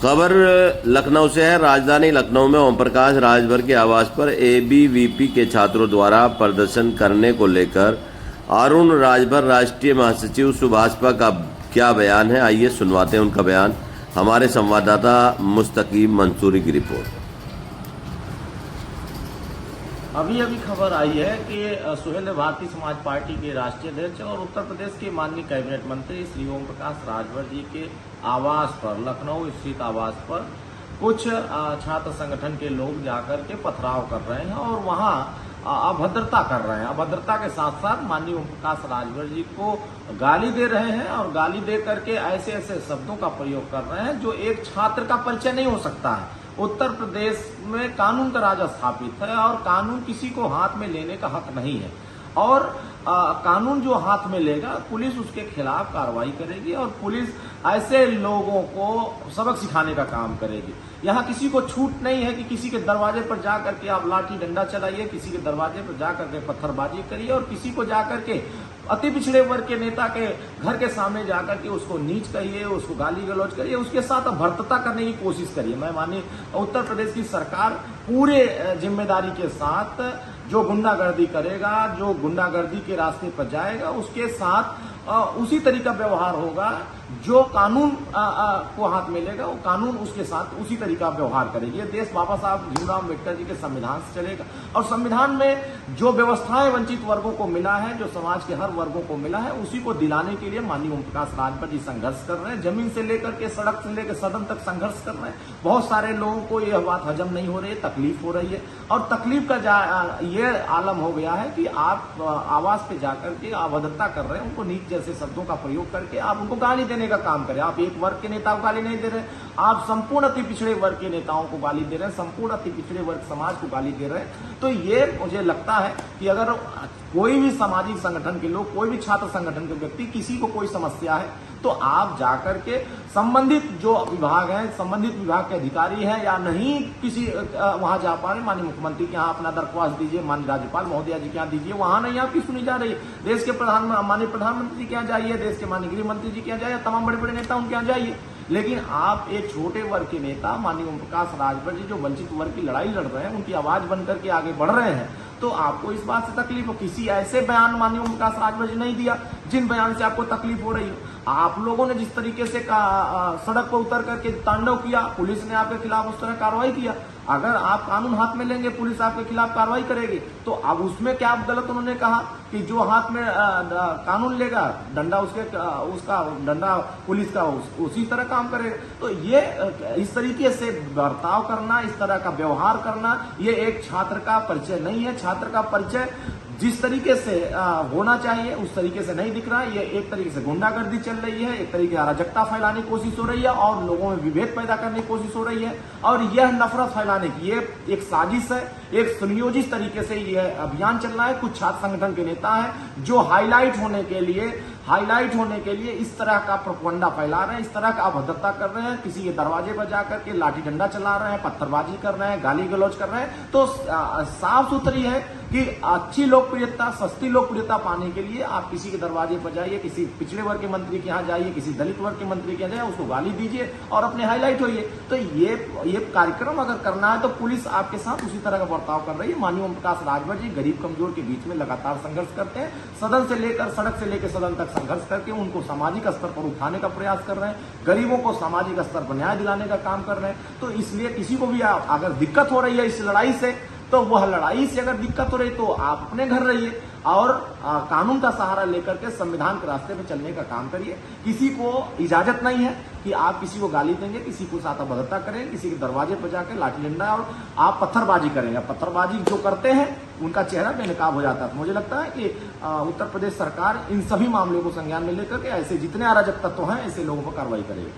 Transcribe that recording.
खबर लखनऊ से है। राजधानी लखनऊ में ओम प्रकाश राजभर के आवास पर एबीवीपी के छात्रों द्वारा प्रदर्शन करने को लेकर अरुण राजभर राष्ट्रीय महासचिव सुभाषपा का क्या बयान है, आइए सुनवाते हैं उनका बयान। हमारे संवाददाता मुस्तकीम मंसूरी की रिपोर्ट। अभी खबर आई है कि सुहेल भारतीय समाज पार्टी के राष्ट्रीय अध्यक्ष और उत्तर प्रदेश के माननीय कैबिनेट मंत्री श्री ओम प्रकाश राजभर जी के आवास पर, लखनऊ स्थित आवास पर कुछ छात्र संगठन के लोग जाकर के पथराव कर रहे हैं और वहां अभद्रता कर रहे हैं। अभद्रता के साथ साथ माननीय ओम प्रकाश राजभर जी को गाली दे रहे हैं और गाली दे करके ऐसे ऐसे शब्दों का प्रयोग कर रहे हैं जो एक छात्र का परिचय नहीं हो सकता है। उत्तर प्रदेश में कानून का राज स्थापित है और कानून किसी को हाथ में लेने का हक नहीं है और कानून जो हाथ में लेगा पुलिस उसके खिलाफ कार्रवाई करेगी और पुलिस ऐसे लोगों को सबक सिखाने का काम करेगी। यहाँ किसी को छूट नहीं है कि किसी के दरवाजे पर जा करके आप लाठी डंडा चलाइए, किसी के दरवाजे पर जा करके पत्थरबाजी करिए और किसी को जा करके अति पिछड़े वर्ग के नेता के घर के सामने जाकर के उसको नीच कहिए, उसको गाली गलौज करिए, उसके साथ भर्तता करने की कोशिश करिए। मैं मानिए उत्तर प्रदेश की सरकार पूरे जिम्मेदारी के साथ जो गुंडागर्दी करेगा, जो गुंडागर्दी के रास्ते पर जाएगा, उसके साथ उसी तरीका व्यवहार होगा। जो कानून को हाथ में लेगा वो कानून उसके साथ उसी तरीका व्यवहार करेगी। ये देश बाबा साहब भीमराव अम्बेडकर जी के संविधान से चलेगा और संविधान में जो व्यवस्थाएं वंचित वर्गों को मिला है, जो समाज के हर वर्गों को मिला है, उसी को दिलाने के लिए माननीय ओम प्रकाश राजभर जी संघर्ष कर रहे हैं। जमीन से लेकर के सड़क से लेकर सदन तक संघर्ष कर रहे हैं। बहुत सारे लोगों को यह बात हजम नहीं हो रही है, तकलीफ हो रही है और तकलीफ का ये आलम हो गया है कि आप आवास पे जाकर के अभद्रता कर रहे हैं, उनको नीच जैसे शब्दों का प्रयोग करके आप उनको गाली देने का काम करें। आप एक वर्ग के नेता को गाली नहीं दे रहे, आप संपूर्ण अति पिछड़े वर्ग के नेताओं को गाली दे रहे हैं, संपूर्ण अति पिछड़े वर्ग समाज को गाली दे रहे हैं। तो ये मुझे लगता है कि अगर कोई भी सामाजिक संगठन के लोग, कोई भी छात्र संगठन के व्यक्ति, किसी को कोई समस्या है तो आप जाकर के संबंधित जो विभाग है, संबंधित विभाग के अधिकारी हैं या नहीं किसी वहां जा पा रहे, माननीय मुख्यमंत्री के यहाँ अपना दरख्वास्त दीजिए, माननीय राज्यपाल महोदया जी के यहाँ दीजिए। वहां नहीं आपकी सुनी जा रही है, देश के माननीय प्रधानमंत्री के यहाँ जाइए, देश के माननीय गृह मंत्री जी के यहाँ जाइए, तमाम बड़े बड़े नेता उनके यहाँ जाइए। लेकिन आप एक छोटे वर्ग के नेता माननीय ओम प्रकाश राजभर जी जो वंचित वर्ग की लड़ाई लड़ रहे हैं, उनकी आवाज बनकर के आगे बढ़ रहे हैं, तो आपको इस बात से तकलीफ हो। किसी ऐसे बयान माननीय ओम प्रकाश राजभर जी नहीं दिया जिन बयान से आपको तकलीफ हो रही हो। आप लोगों ने जिस तरीके से सड़क पर उतर करके तांडव किया, पुलिस ने आपके खिलाफ उस तरह कार्रवाई किया। अगर आप कानून हाथ में लेंगे, पुलिस आपके खिलाफ कार्रवाई करेगी। तो अब उसमें क्या गलत उन्होंने कहा कि जो हाथ में कानून लेगा, डंडा उसका डंडा पुलिस का उसी तरह काम करेगा। तो ये इस तरीके से बर्ताव करना, इस तरह का व्यवहार करना, ये एक छात्र का परिचय नहीं है। छात्र का परिचय जिस तरीके से होना चाहिए उस तरीके से नहीं दिख रहा है। ये एक तरीके से गुंडागर्दी चल रही है, एक तरीके से अराजकता फैलाने की कोशिश हो रही है और लोगों में विभेद पैदा करने की कोशिश हो रही है और यह नफरत फैलाने की ये एक साजिश है। एक सुनियोजित तरीके से यह अभियान चल रहा है। कुछ छात्र संगठन के नेता हैं जो हाईलाइट होने के लिए इस तरह का प्रोपगंडा फैला रहे हैं, इस तरह का अभद्रता कर रहे हैं, किसी के दरवाजे पर जाकर के लाठी डंडा चला रहे हैं, पत्थरबाजी कर रहे हैं, गाली गलौज कर रहे हैं। तो साफ सुथरी है कि अच्छी लोकप्रियता, सस्ती लोकप्रियता पाने के लिए आप किसी के दरवाजे पर जाइए, किसी पिछड़े वर्ग के मंत्री के यहाँ जाइए, किसी दलित वर्ग के मंत्री के यहाँ जाइए, उसको गाली दीजिए और अपने हाईलाइट होइए। तो ये कार्यक्रम अगर करना है तो पुलिस आपके साथ उसी तरह का बर्ताव कर रही है। माननीय ओम प्रकाश राजभर जी गरीब कमजोर के बीच में लगातार संघर्ष करते हैं, सदन से लेकर सड़क से लेकर सदन तक संघर्ष करके उनको सामाजिक स्तर पर उठाने का प्रयास कर रहे हैं, गरीबों को सामाजिक स्तर पर न्याय दिलाने का काम कर रहे हैं। तो इसलिए किसी को भी अगर दिक्कत हो रही है इस लड़ाई से, तो वह लड़ाई से अगर दिक्कत हो रही तो आप अपने घर रहिए और कानून का सहारा लेकर के संविधान के रास्ते पे चलने का काम करिए। किसी को इजाजत नहीं है कि आप किसी को गाली देंगे, किसी को साथ अभद्रता करें, किसी के दरवाजे पर जाकर लाठी डंडा और आप पत्थरबाजी करेंगे। पत्थरबाजी जो करते हैं उनका चेहरा बेनकाब हो जाता है। मुझे लगता है कि उत्तर प्रदेश सरकार इन सभी मामलों को संज्ञान में लेकर के ऐसे जितने अराजक तत्व हैं ऐसे लोगों पर कार्रवाई करेगी।